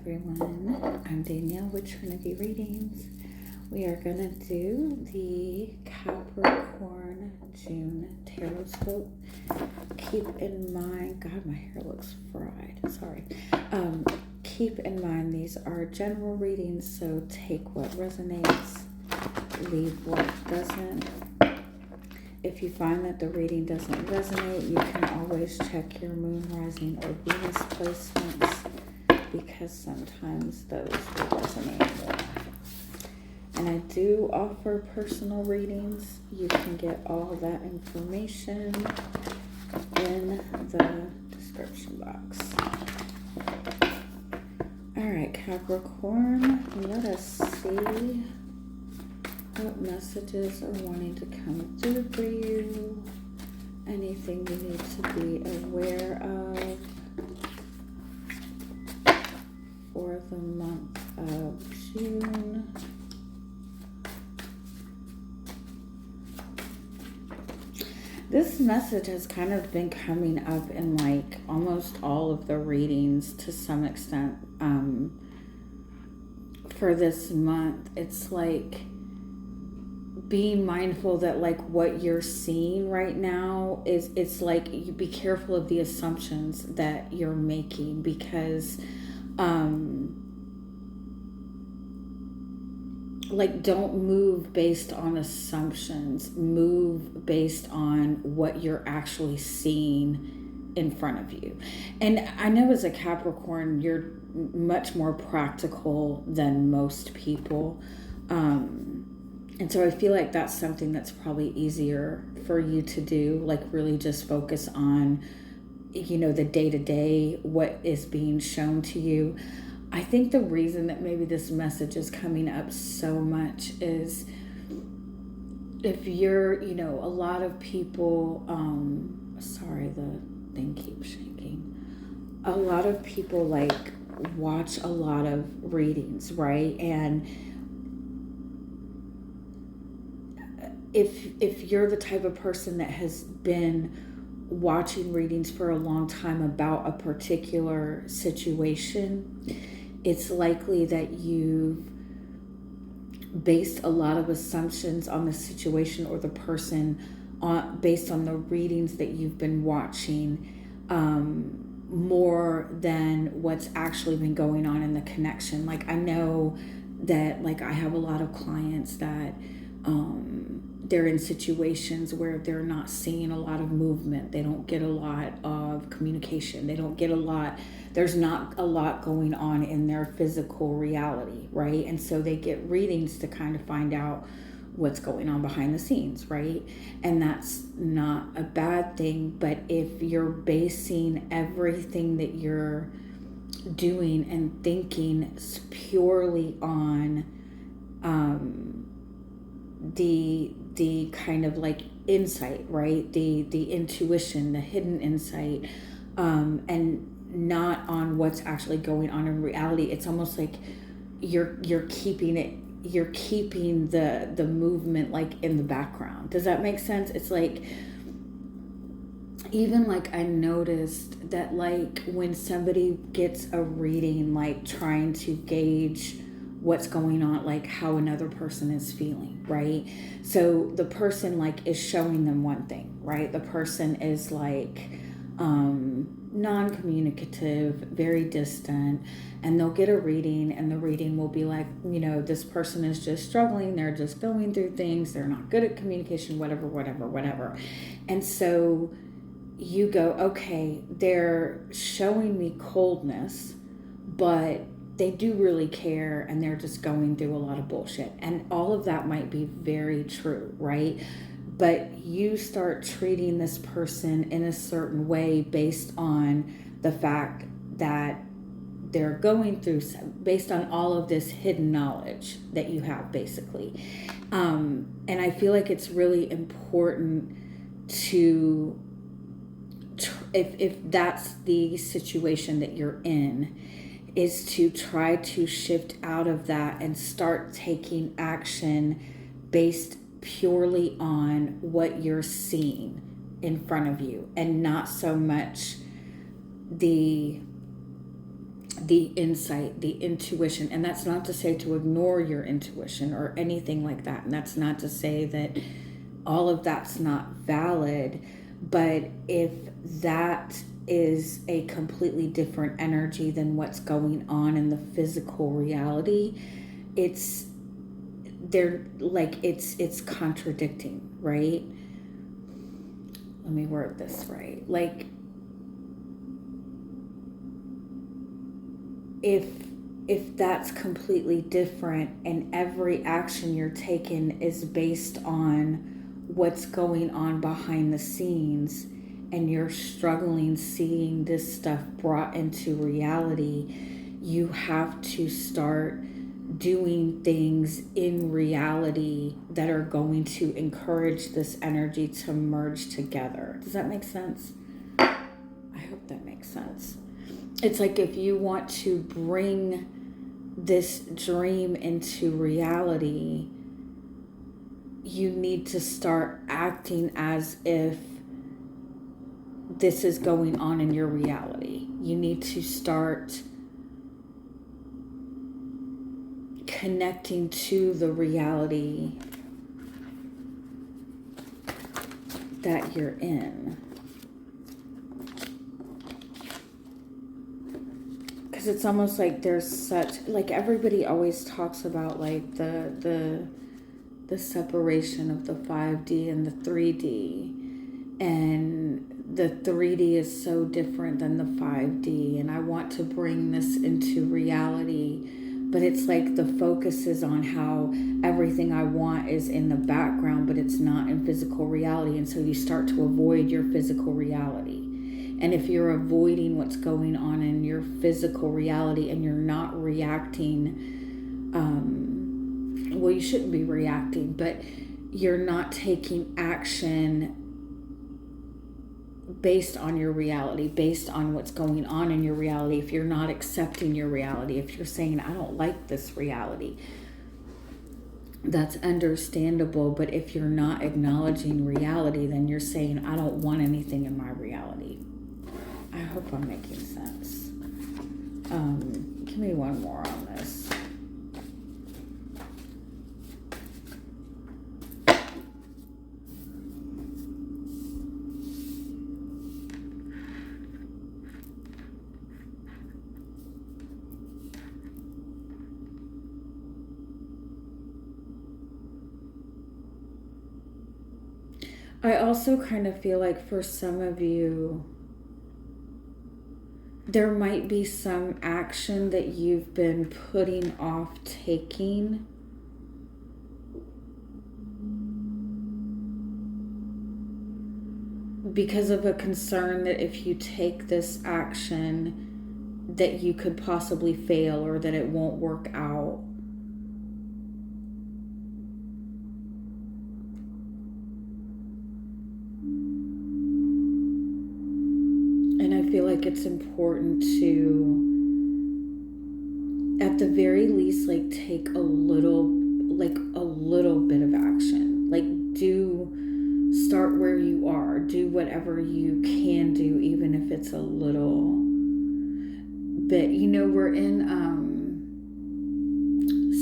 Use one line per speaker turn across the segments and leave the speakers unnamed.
everyone. I'm Danielle with Trinity Readings. We are going to do the Capricorn June Tarotscope. Keep in mind, God, my hair looks fried. Sorry. Keep in mind these are general readings, so take what resonates, leave what doesn't. If you find that the reading doesn't resonate, you can always check your moon, rising, or Venus placements, because sometimes those will resonate more. And I do offer personal readings. You can get all that information in the description box. All right, Capricorn, let us see what messages are wanting to come through for you. Anything you need to be aware of for the month of June. This message has kind of been coming up in like almost all of the readings to some extent for this month. It's like being mindful that like what you're seeing right now is, it's like you be careful of the assumptions that you're making, because like don't move based on assumptions, move based on what you're actually seeing in front of you. And I know as a Capricorn you're much more practical than most people, and so I feel like that's something that's probably easier for you to do, like really just focus on, you know, the day-to-day, what is being shown to you. I think the reason that maybe this message is coming up so much is if you're, you know, a lot of people, sorry, the thing keeps shaking. A lot of people like watch a lot of readings, right? And if you're the type of person that has been watching readings for a long time about a particular situation, it's likely that you've based a lot of assumptions on the situation or the person based on the readings that you've been watching, more than what's actually been going on in the connection. Like I know that like I have a lot of clients that they're in situations where they're not seeing a lot of movement. They don't get a lot of communication. They don't get a lot, there's not a lot going on in their physical reality, right? And so they get readings to kind of find out what's going on behind the scenes, right? And that's not a bad thing, but if you're basing everything that you're doing and thinking purely on the kind of like insight, right? The intuition, the hidden insight, and not on what's actually going on in reality. It's almost like you're keeping the movement like in the background. Does that make sense? It's like, even like I noticed that like when somebody gets a reading, like trying to gauge what's going on, like how another person is feeling, right? So the person like is showing them one thing, right? The person is like non-communicative, very distant, and they'll get a reading and the reading will be like, you know, this person is just struggling, they're just going through things, they're not good at communication, whatever. And so you go, okay, they're showing me coldness, but they do really care and they're just going through a lot of bullshit. And all of that might be very true, right? But you start treating this person in a certain way based on the fact that they're going through, based on all of this hidden knowledge that you have, basically. And I feel like it's really important to, if that's the situation that you're in, is to try to shift out of that and start taking action based purely on what you're seeing in front of you, and not so much the the insight, the intuition. And that's not to say to ignore your intuition or anything like that. And that's not to say that all of that's not valid. But if that is a completely different energy than what's going on in the physical reality, it's contradicting, right? Let me word this right. Like, if that's completely different and every action you're taking is based on what's going on behind the scenes, and you're struggling seeing this stuff brought into reality, you have to start doing things in reality that are going to encourage this energy to merge together. Does that make sense? I hope that makes sense. It's like if you want to bring this dream into reality, you need to start acting as if this is going on in your reality. You need to start connecting to the reality that you're in. Because it's almost like there's such, like, everybody always talks about like the separation of the 5D and the 3D, and the 3D is so different than the 5D, and I want to bring this into reality, but it's like the focus is on how everything I want is in the background, but it's not in physical reality, and so you start to avoid your physical reality. And if you're avoiding what's going on in your physical reality and you're not reacting, well, you shouldn't be reacting, but you're not taking action based on your reality, based on what's going on in your reality, if you're not accepting your reality, if you're saying, I don't like this reality, that's understandable. But if you're not acknowledging reality, then you're saying, I don't want anything in my reality. I hope I'm making sense. Give me one more on this. I also kind of feel like for some of you, there might be some action that you've been putting off taking because of a concern that if you take this action that you could possibly fail or that it won't work out. And I feel like it's important to, at the very least, like take a little bit of action. Like start where you are. Do whatever you can do, even if it's a little bit. You know, we're in,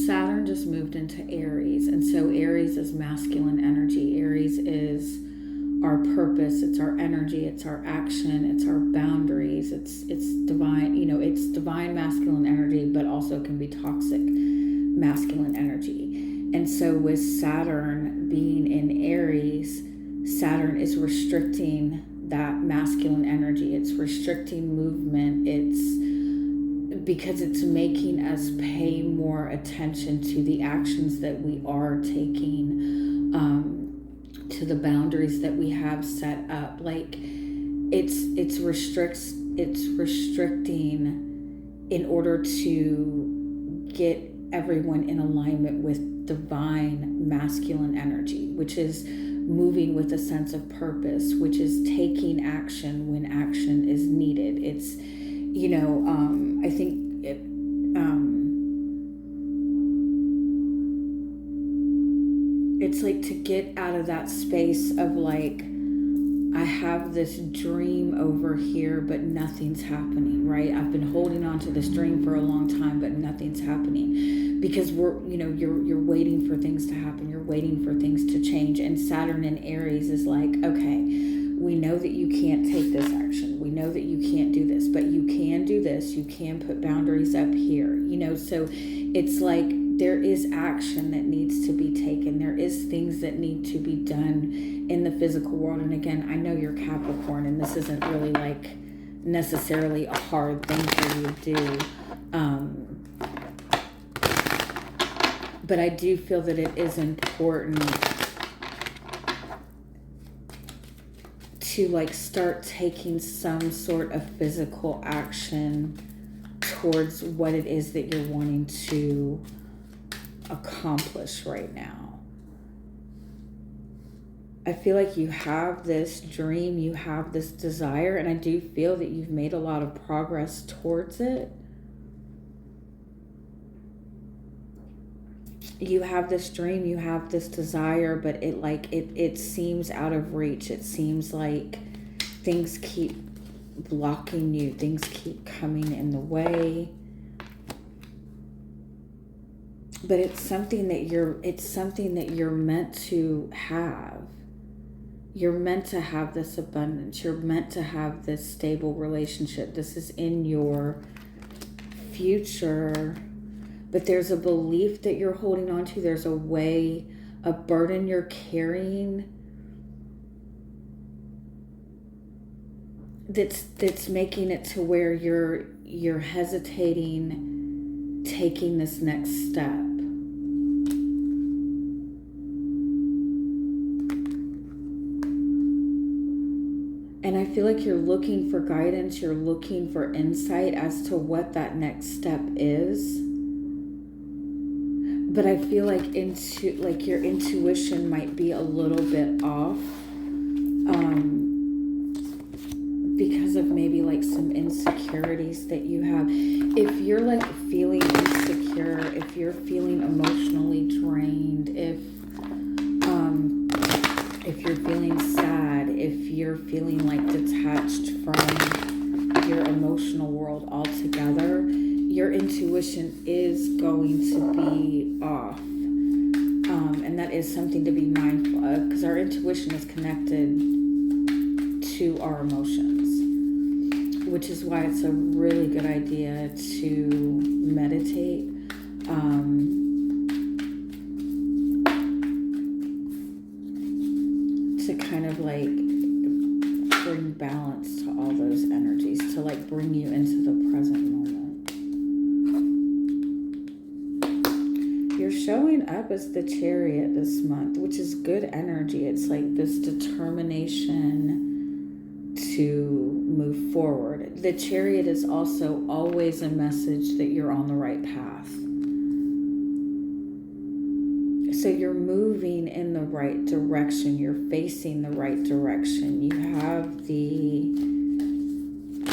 Saturn just moved into Aries. And so Aries is masculine energy. Aries is our purpose, it's our energy, it's our action, it's our boundaries, it's divine, you know, it's divine masculine energy, but also can be toxic masculine energy. And so with Saturn being in Aries, Saturn is restricting that masculine energy. It's restricting movement. It's because it's making us pay more attention to the actions that we are taking, to the boundaries that we have set up. Like it's restricting in order to get everyone in alignment with divine masculine energy, which is moving with a sense of purpose, which is taking action when action is needed. It's, you know, I think it, it's like to get out of that space of like, I have this dream over here, but nothing's happening, right? I've been holding on to this dream for a long time, but nothing's happening because you're waiting for things to happen. You're waiting for things to change. And Saturn in Aries is like, okay, we know that you can't take this action. We know that you can't do this, but you can do this. You can put boundaries up here, so it's like there is action that needs to be taken. There is things that need to be done in the physical world. And again, I know you're Capricorn, and this isn't really like necessarily a hard thing for you to do. But I do feel that it is important to like start taking some sort of physical action towards what it is that you're wanting to accomplish right now. I feel like you have this dream, you have this desire, and I do feel that you've made a lot of progress towards it. You have this dream, you have this desire, but it seems out of reach. It seems like things keep blocking you, things keep coming in the way. But it's something that you're meant to have. You're meant to have this abundance. You're meant to have this stable relationship. This is in your future. But there's a belief that you're holding on to. There's a burden you're carrying that's making it to where you're hesitating taking this next step. And I feel like you're looking for guidance, you're looking for insight as to what that next step is. But I feel like your intuition might be a little bit off because of maybe like some insecurities that you have. If you're like feeling insecure, if you're feeling emotionally drained, if you're feeling sad, if you're feeling like detached from your emotional world altogether, your intuition is going to be off. And that is something to be mindful of, because our intuition is connected to our emotions, which is why it's a really good idea to meditate. To kind of like bring balance to all those energies, to like bring you into the present moment. You're showing up as the Chariot this month, which is good energy. It's like this determination to move forward. The Chariot is also always a message that you're on the right path. So you're moving in the right direction. You're facing the right direction.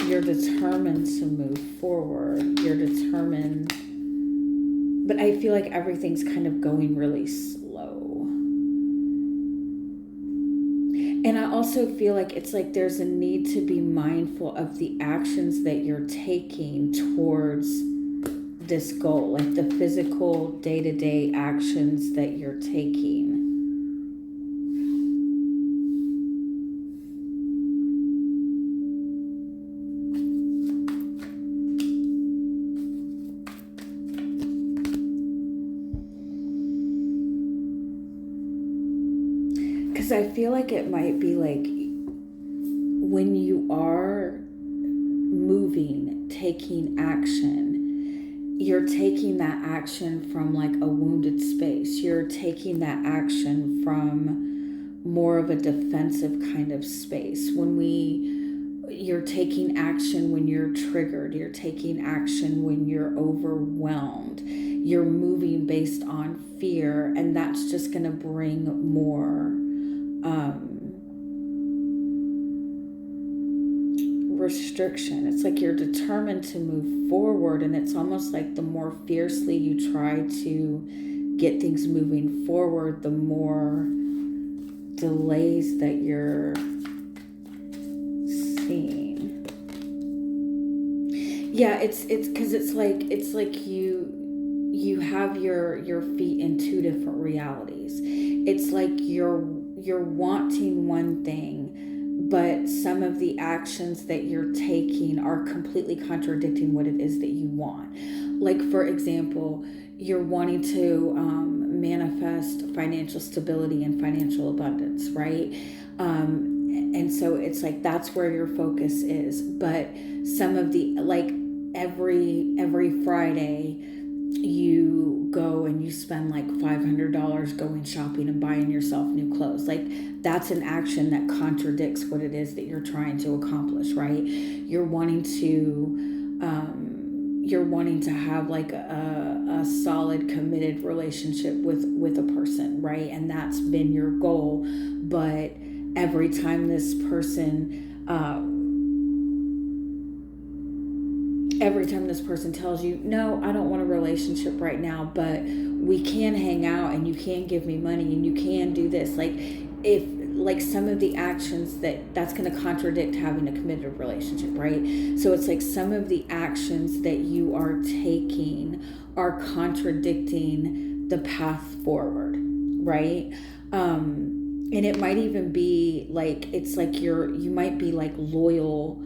You're determined to move forward. You're determined, but I feel like everything's kind of going really slow. And I also feel like it's like there's a need to be mindful of the actions that you're taking towards this goal, like the physical day-to-day actions that you're taking. Because I feel like it might be like when you are moving, taking action, you're taking that action from like a wounded space. You're taking that action from more of a defensive kind of space. You're taking action when you're triggered. You're taking action when you're overwhelmed. You're moving based on fear, and that's just going to bring more restriction. It's like you're determined to move forward, and it's almost like the more fiercely you try to get things moving forward, the more delays that you're seeing. Yeah, it's because it's like you have your feet in two different realities. It's like you're wanting one thing, but some of the actions that you're taking are completely contradicting what it is that you want. Like, for example, you're wanting to manifest financial stability and financial abundance, right? And so it's like that's where your focus is. But some of the, like, every Friday you go and you spend like $500 going shopping and buying yourself new clothes. Like, that's an action that contradicts what it is that you're trying to accomplish, right? You're wanting to have like a solid, committed relationship with a person, right? And that's been your goal. But every time this person tells you, no, I don't want a relationship right now, but we can hang out and you can give me money and you can do this. Like, if like some of the actions that's going to contradict having a committed relationship, right? So it's like some of the actions that you are taking are contradicting the path forward, right? And it might even be like, it's like you might be like too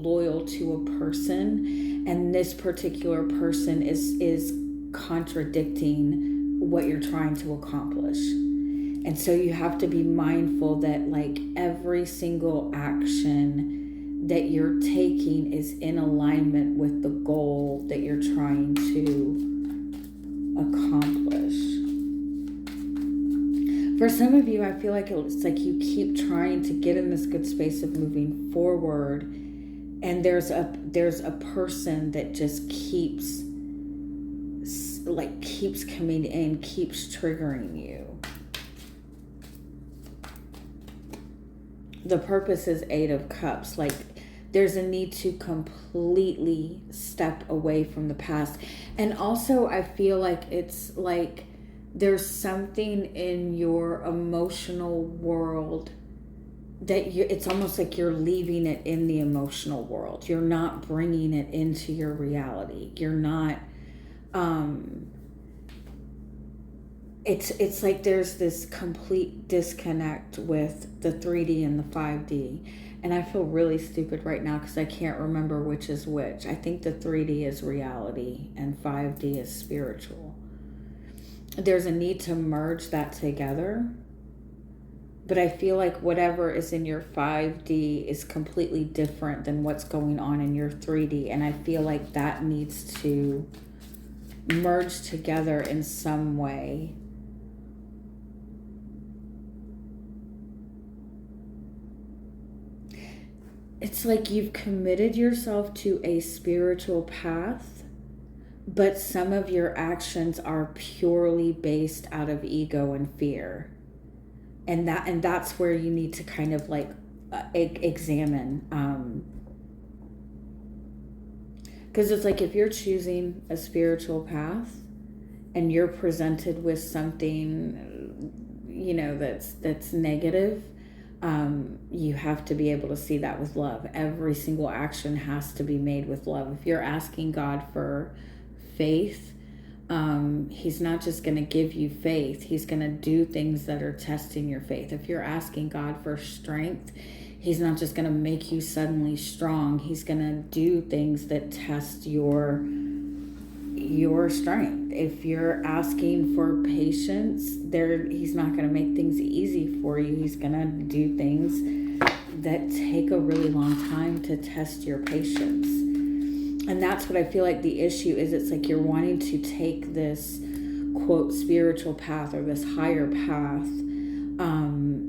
loyal to a person, and this particular person is contradicting what you're trying to accomplish. And so you have to be mindful that like every single action that you're taking is in alignment with the goal that you're trying to accomplish. For some of you, I feel like it's like you keep trying to get in this good space of moving forward, and there's a person that just keeps coming in, keeps triggering you. The purpose is 8 of Cups. Like, there's a need to completely step away from the past. And also, I feel like it's like there's something in your emotional world that it's almost like you're leaving it in the emotional world. You're not bringing it into your reality. You're not, it's like there's this complete disconnect with the 3D and the 5D. And I feel really stupid right now because I can't remember which is which. I think the 3D is reality and 5D is spiritual. There's a need to merge that together. But I feel like whatever is in your 5D is completely different than what's going on in your 3D. And I feel like that needs to merge together in some way. It's like you've committed yourself to a spiritual path, but some of your actions are purely based out of ego and fear. And that's where you need to kind of like examine, because it's like if you're choosing a spiritual path and you're presented with something, you know, that's negative, you have to be able to see that with love. Every single action has to be made with love. If you're asking God for faith, he's not just going to give you faith. He's going to do things that are testing your faith. If you're asking God for strength, he's not just going to make you suddenly strong. He's going to do things that test your strength. If you're asking for patience, he's not going to make things easy for you. He's going to do things that take a really long time to test your patience. And that's what I feel like the issue is. It's like you're wanting to take this, quote, spiritual path or this higher path,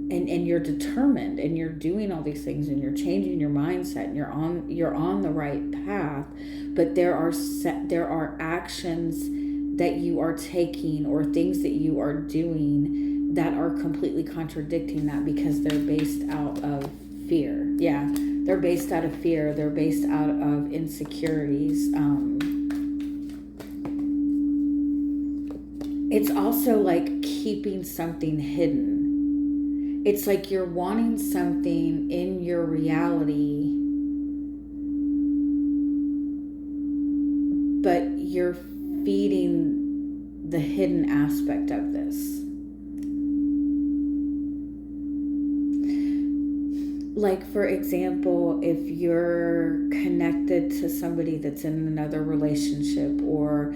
and you're determined and you're doing all these things and you're changing your mindset and you're on the right path, but there are actions that you are taking or things that you are doing that are completely contradicting that because they're based out of fear. Yeah. They're based out of fear. They're based out of insecurities. It's also like keeping something hidden. it's like you're wanting something in your reality, but you're feeding the hidden aspect of this. Like, for example, if you're connected to somebody that's in another relationship, or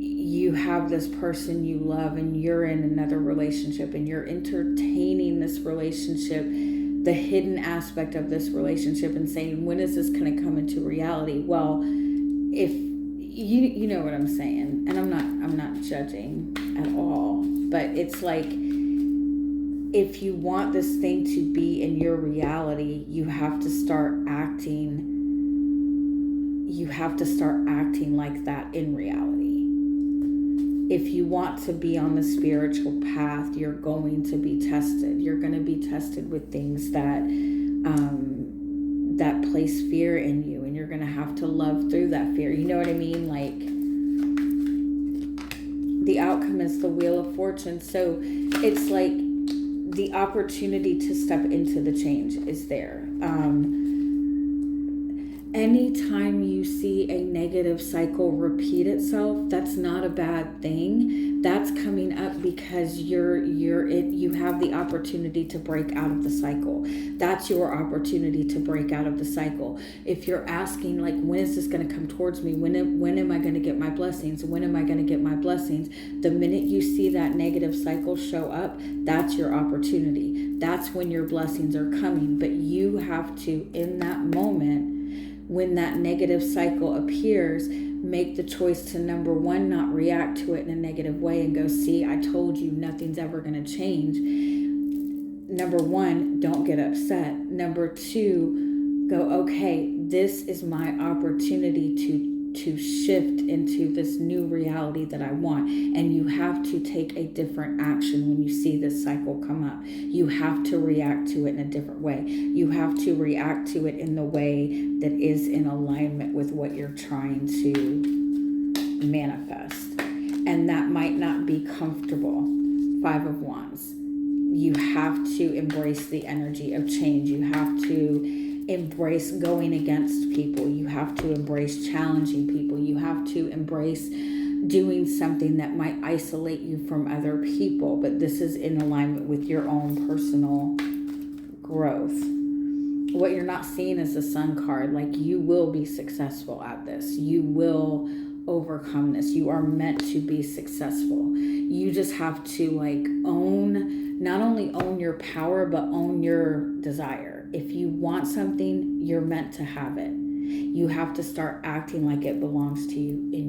you have this person you love and you're in another relationship and you're entertaining this relationship, the hidden aspect of this relationship, and saying, when is this going to come into reality? Well, if you know what I'm saying, and I'm not judging at all, but it's like, if you want this thing to be in your reality, you have to start acting like that in reality. If you want to be on the spiritual path, you're going to be tested. You're going to be tested with things that place fear in you, and you're going to have to love through that fear. You know what I mean? Like, the outcome is the wheel of fortune. So it's like the opportunity to step into the change is there. Anytime you see a negative cycle repeat itself, that's not a bad thing. That's coming up because you have the opportunity to break out of the cycle. That's your opportunity to break out of the cycle. If you're asking, like, when is this going to come towards me? When am I going to get my blessings? When am I going to get my blessings? The minute you see that negative cycle show up, that's your opportunity. That's when your blessings are coming. But you have to, in that moment, when that negative cycle appears, make the choice to, number one, not react to it in a negative way and go, see, I told you nothing's ever going to change. Number one, don't get upset. Number two, go, okay, this is my opportunity to shift into this new reality that I want. And you have to take a different action when you see this cycle come up. You have to react to it in a different way. You have to react to it in the way that is in alignment with what you're trying to manifest. And that might not be comfortable. 5 of Wands. You have to embrace the energy of change. You have to embrace going against people. You have to embrace challenging people. You have to embrace doing something that might isolate you from other people, but this is in alignment with your own personal growth. What you're not seeing is the Sun card. Like, you will be successful at this. You will overcome this. You are meant to be successful. You just have to, like, not only own your power, but own your desire. If you want something, you're meant to have it. You have to start acting like it belongs to you in